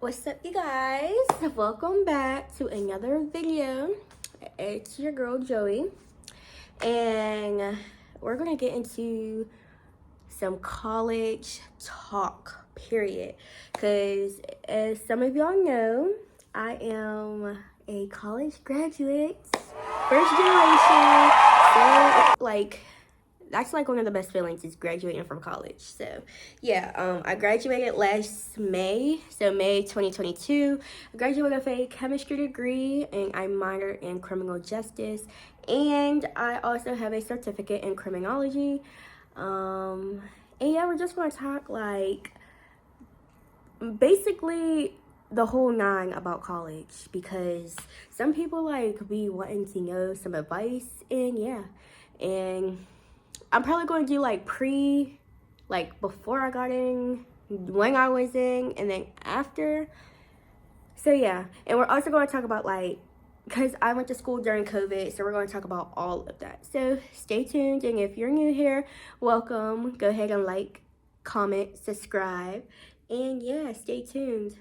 What's up, you guys? Welcome back to another video. It's your girl Joey, and we're gonna get into some college talk, period. Because as some of y'all know, I am a college graduate, first generation. So that's like one of the best feelings is graduating from college. So yeah, I graduated last May, so May 2022. I graduated with a chemistry degree and I minored in criminal justice, and I also have a certificate in criminology. And yeah, we're just gonna talk like basically the whole nine about college, because some people like be wanting to know some advice, and yeah, and I'm probably going to do before I got in, when I was in, and then after. So yeah, and we're also going to talk about because I went to school during COVID, so we're going to talk about all of that. So stay tuned, and if you're new here, welcome. Go ahead and like, comment, subscribe, and yeah, stay tuned.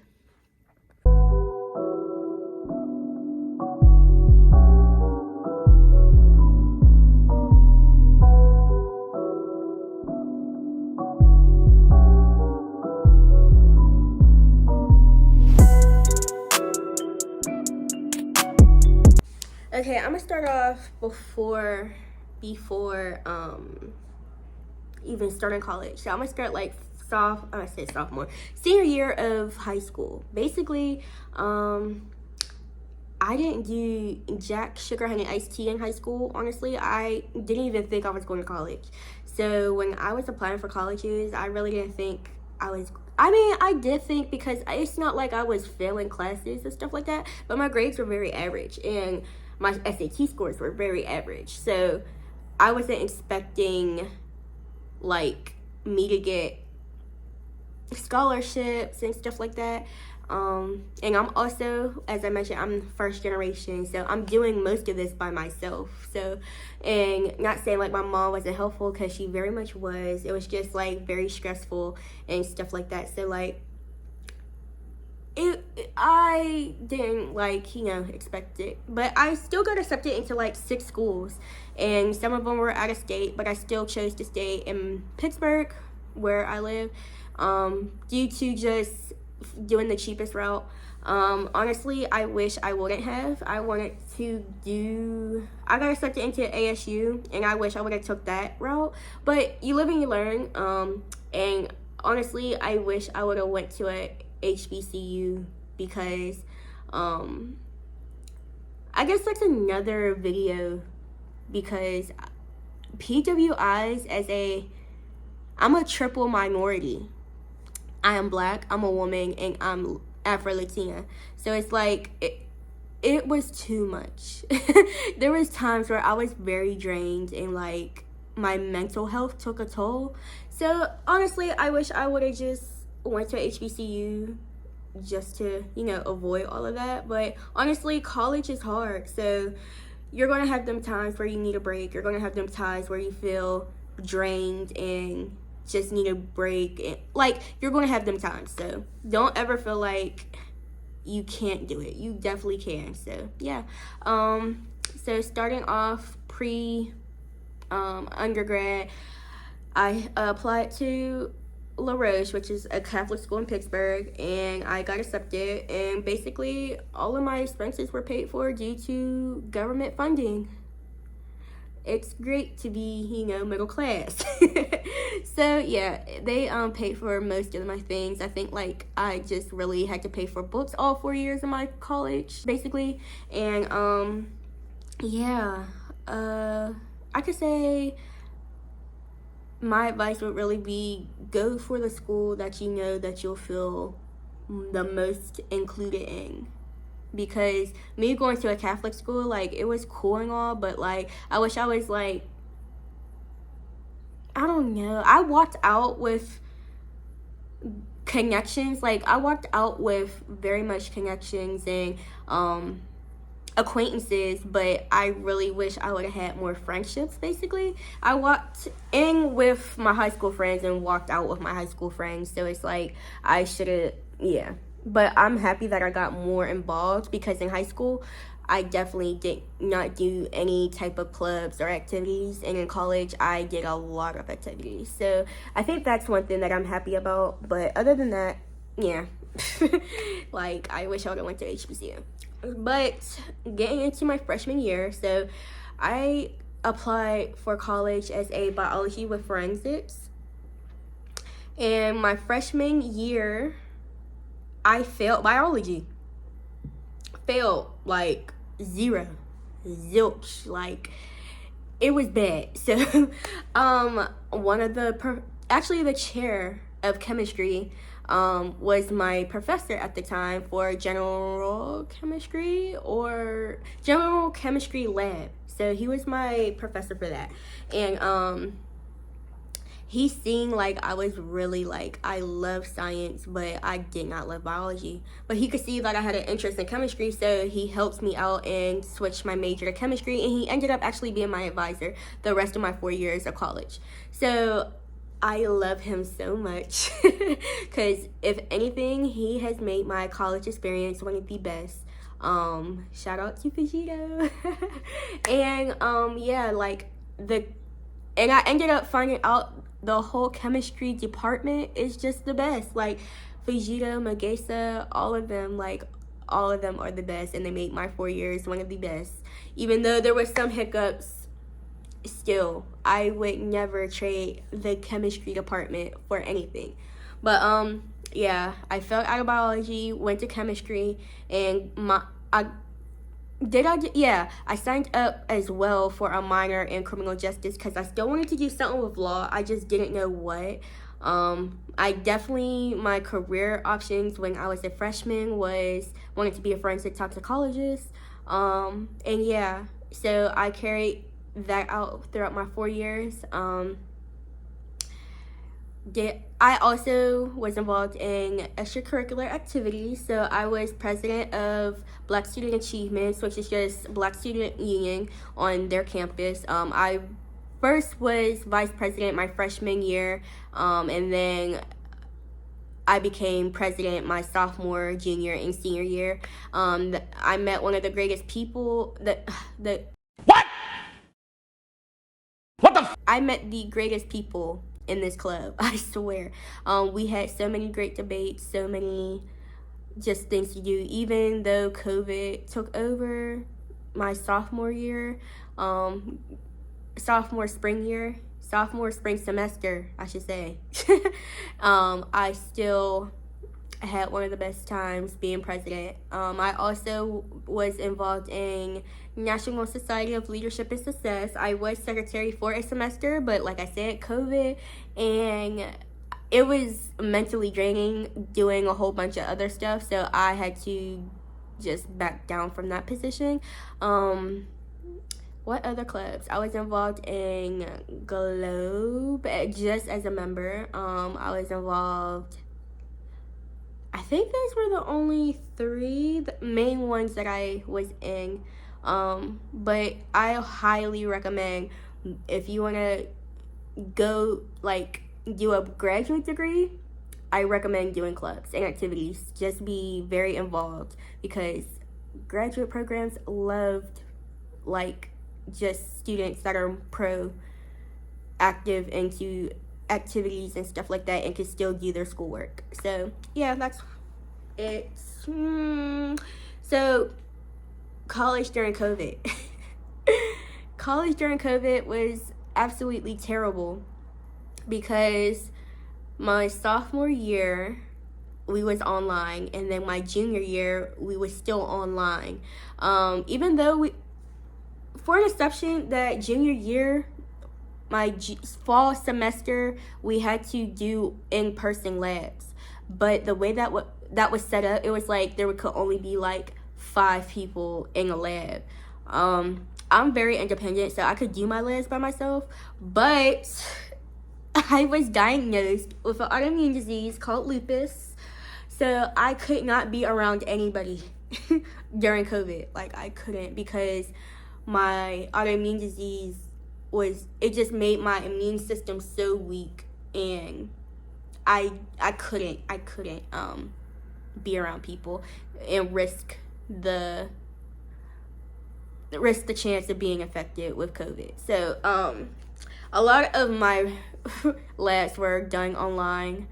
Okay, I'm gonna start off before even starting college. So I'm gonna start sophomore, senior year of high school. Basically, I didn't do jack sugar honey iced tea in high school. Honestly, I didn't even think I was going to college. So when I was applying for colleges, I really didn't think I did think, because it's not like I was failing classes and stuff like that, but my grades were very average and my SAT scores were very average. So I wasn't expecting me to get scholarships and stuff like that. And I'm also, as I mentioned, I'm first generation, so I'm doing most of this by myself. So, and not saying my mom wasn't helpful, because she very much was. It was just very stressful and stuff like that. So I didn't expect it, but I still got accepted into 6 schools, and some of them were out of state, but I still chose to stay in Pittsburgh, where I live, due to just doing the cheapest route. Honestly, I wish I wouldn't have. I got accepted into ASU, and I wish I would have took that route, but you live and you learn. And honestly, I wish I would have went to a HBCU, because I guess that's another video, because PWIs I'm a triple minority. I am Black, I'm a woman, and I'm Afro-Latina. So it's it was too much. There was times where I was very drained, and my mental health took a toll. So honestly, I wish I would have just went to HBCU just to, avoid all of that. But honestly, college is hard. So you're going to have them times where you need a break. You're going to have them times where you feel drained and just need a break. And you're going to have them times. So don't ever feel like you can't do it. You definitely can. So yeah. So starting off undergrad, I applied to La Roche, which is a Catholic school in Pittsburgh, and I got accepted, and basically all of my expenses were paid for due to government funding. It's great to be, middle class. So yeah, they paid for most of my things. I think I just really had to pay for books all 4 years of my college, basically. And yeah, I could say my advice would really be, go for the school that you know that you'll feel the most included in. Because me going to a Catholic school, it was cool and all, but I wish I was I don't know. I walked out with connections. I walked out with very much connections and acquaintances, but I really wish I would have had more friendships. Basically, I walked in with my high school friends and walked out with my high school friends, so it's I should have, yeah, But I'm happy that I got more involved, because in high school, I definitely did not do any type of clubs or activities. And in college, I did a lot of activities. So I think that's one thing that I'm happy about. But other than that, yeah. Like, I wish I would have went to HBCU. But getting into my freshman year, so I applied for college as a biology with forensics. And my freshman year, I failed biology. Failed like zero, zilch. Like, it was bad. So, one of the actually the chair of chemistry, was my professor at the time for general chemistry lab. So he was my professor for that, and he seen like I was really like, I love science, but I did not love biology. But he could see that I had an interest in chemistry, so he helped me out and switched my major to chemistry, and he ended up actually being my advisor the rest of my 4 years of college. So I love him so much, because if anything, he has made my college experience one of the best. Shout out to Vegito. And yeah, like and I ended up finding out the whole chemistry department is just the best. Like, Vegito, Magesa, all of them are the best, and they made my 4 years one of the best. Even though there were some hiccups, still, I would never trade the chemistry department for anything. But yeah, I fell out of biology, went to chemistry, and I signed up as well for a minor in criminal justice, because I still wanted to do something with law. I just didn't know what. My career options when I was a freshman was wanting to be a forensic toxicologist. And yeah, so I carried that out throughout my 4 years. I also was involved in extracurricular activities. So I was president of Black Student Achievements, which is just Black Student Union on their campus. I first was vice president my freshman year, and then I became president my sophomore, junior, and senior year. I met one of the greatest people I met the greatest people in this club, I swear. We had so many great debates, so many just things to do, even though COVID took over my sophomore spring semester, I should say. I still had one of the best times being president. I also was involved in National Society of Leadership and Success. I was secretary for a semester, but like I said, COVID, and it was mentally draining doing a whole bunch of other stuff, so I had to just back down from that position. What other clubs? I was involved in Globe just as a member. I was involved, I think those were the only 3 main ones that I was in. But I highly recommend, if you want to go like do a graduate degree, I recommend doing clubs and activities. Just be very involved, because graduate programs loved like just students that are proactive into activities and stuff like that and can still do their schoolwork. So yeah, that's it. So college during COVID. College during COVID was absolutely terrible, because my sophomore year we was online, and then my junior year we was still online. Even though for an exception, that junior year, my fall semester, we had to do in-person labs. But the way that was set up, it was like there could only be like 5 people in a lab. I'm very independent, so I could do my labs by myself, but I was diagnosed with an autoimmune disease called lupus, so I could not be around anybody during COVID. Like, I couldn't, because my autoimmune disease it just made my immune system so weak, and I couldn't be around people and the chance of being infected with COVID. So a lot of my labs were done online.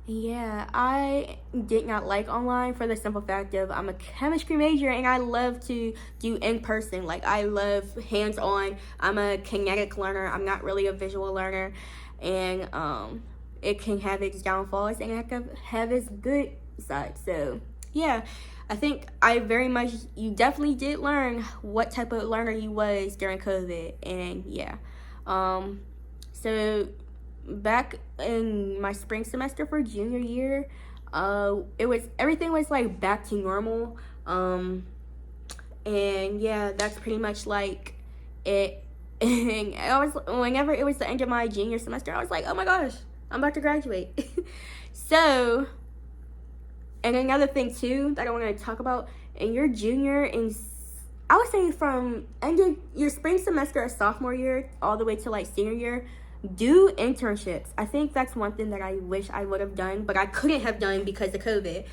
Yeah, I did not like online for the simple fact of I'm a chemistry major and I love to do in person. Like, I love hands on. I'm a kinetic learner. I'm not really a visual learner. And it can have its downfalls and it can have its good side. So, yeah, I think you definitely did learn what type of learner you was during COVID. And yeah. So back in my spring semester for junior year, everything was like back to normal. And yeah, that's pretty much like it. And whenever it was the end of my junior semester, I was like, oh my gosh, I'm about to graduate. So, and another thing too that I want to talk about, in your junior and I would say from end of your spring semester of sophomore year all the way to like senior year, do internships. I think that's one thing that I wish I would have done, but I couldn't have done because of COVID.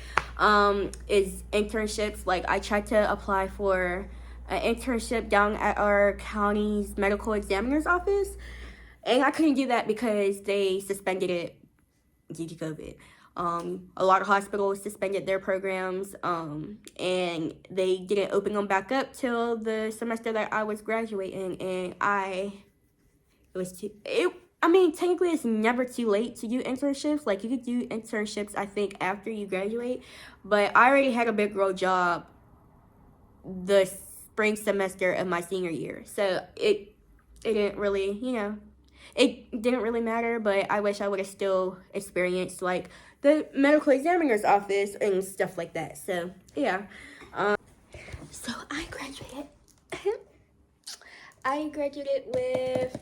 Is internships. Like, I tried to apply for an internship down at our county's medical examiner's office, and I couldn't do that because they suspended it due to COVID. A lot of hospitals suspended their programs, and they didn't open them back up till the semester that I was graduating, and technically it's never too late to do internships. Like, you could do internships, I think, after you graduate, but I already had a big girl job the spring semester of my senior year, so it didn't really, it didn't really matter, but I wish I would have still experienced, like, the medical examiner's office and stuff like that. So, yeah. So, I graduated. I graduated with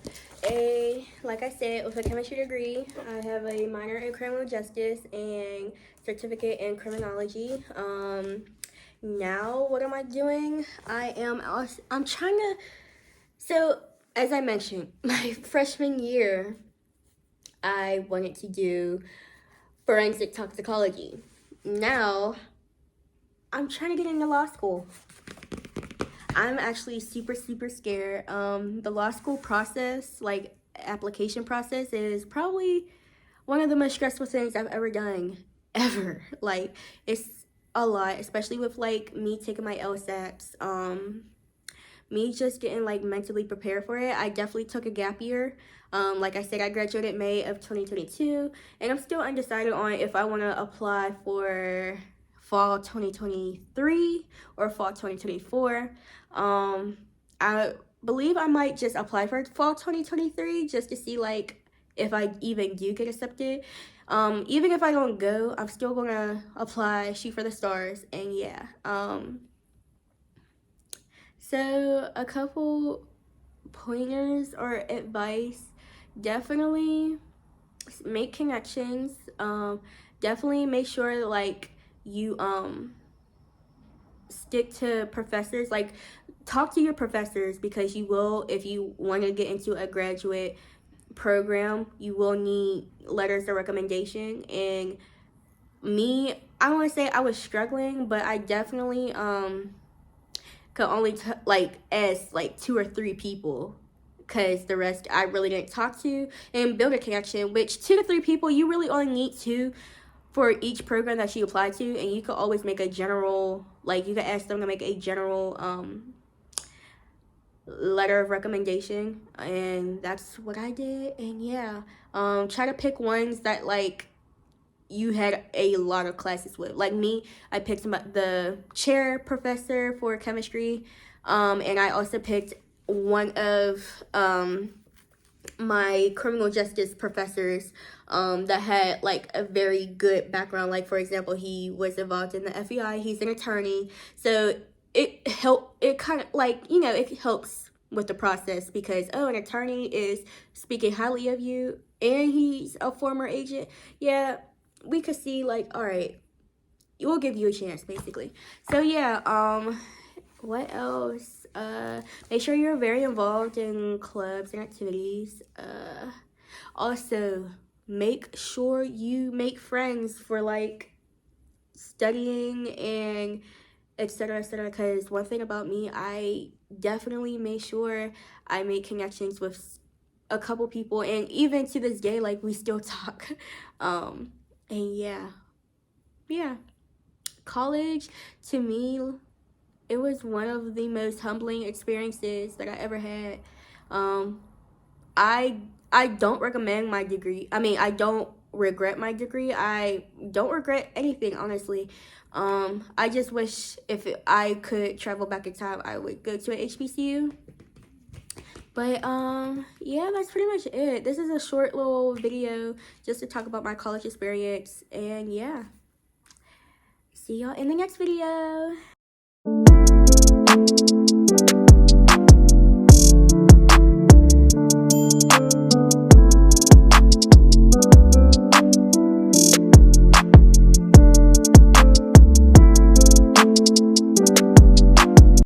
like I said, with a chemistry degree. I have a minor in criminal justice and certificate in criminology. Now, what am I doing? I'm trying to, so as I mentioned, my freshman year, I wanted to do forensic toxicology. Now, I'm trying to get into law school. I'm actually super, super scared. The law school process, like application process, is probably one of the most stressful things I've ever done, ever. Like, it's a lot, especially with like me taking my LSATs, me just getting like mentally prepared for it. I definitely took a gap year. Like I said, I graduated May of 2022, and I'm still undecided on if I want to apply for fall 2023 or fall 2024. I believe I might just apply for fall 2023 just to see like if I even do get accepted. Even if I don't go, I'm still gonna apply, shoot for the stars, and yeah. So a couple pointers or advice: definitely make connections. Definitely make sure like you stick to professors. Like, talk to your professors, because you will, if you want to get into a graduate program, you will need letters of recommendation. And me, I want to say I was struggling, but I definitely could only ask like 2 or 3 people, because the rest I really didn't talk to, and build a connection, which 2 to 3 people, you really only need 2 for each program that you apply to. And you could always make a general, like, you could ask them to make a general letter of recommendation, and that's what I did. And yeah, try to pick ones that like you had a lot of classes with. Like me, I picked the chair professor for chemistry, and I also picked one of my criminal justice professors that had like a very good background. Like, for example, he was involved in the FBI. He's an attorney, so it kind of like, it helps with the process, because an attorney is speaking highly of you and he's a former agent. Yeah, we could see like, all right, we'll give you a chance, basically. So yeah, what else? Make sure you're very involved in clubs and activities. Also, make sure you make friends for like studying and etc etc, because one thing about me, I definitely make sure I make connections with a couple people, and even to this day, like, we still talk. And yeah, college, to me, it was one of the most humbling experiences that I ever had. um I I don't recommend my degree. I mean, I don't regret my degree. I don't regret anything, honestly. I just wish if I could travel back in time, I would go to an HBCU. But yeah, that's pretty much it. This is a short little video just to talk about my college experience. And yeah, see y'all in the next video.